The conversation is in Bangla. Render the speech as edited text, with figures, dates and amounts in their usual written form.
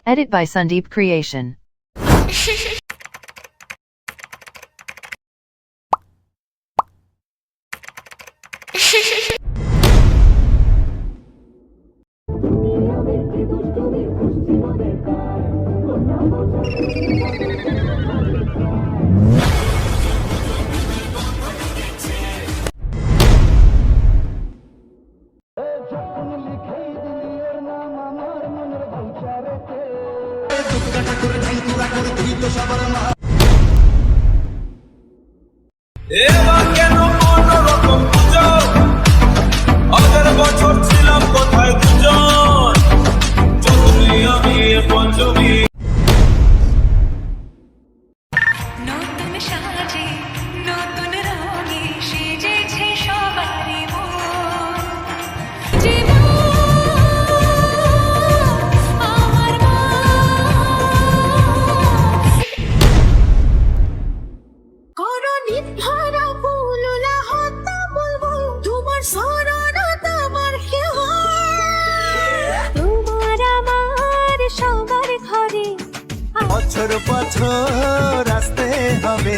Edit by Sandeep Creation. এবার কেন অন্যরকম পুজো, আগের বছর ছিলাম কোথায় দুজন, চতুর্থী আমি পঞ্চমী। নতুন সাজে নতুন রঙে সেজেছে সবারই মন। জীবন আমার করো নির্ভরা ভুলুলা হত্যা বলবো তোমার সরণত আমার কেউ তোমার আমার সবার ঘরে বছর বছর আসতে হবে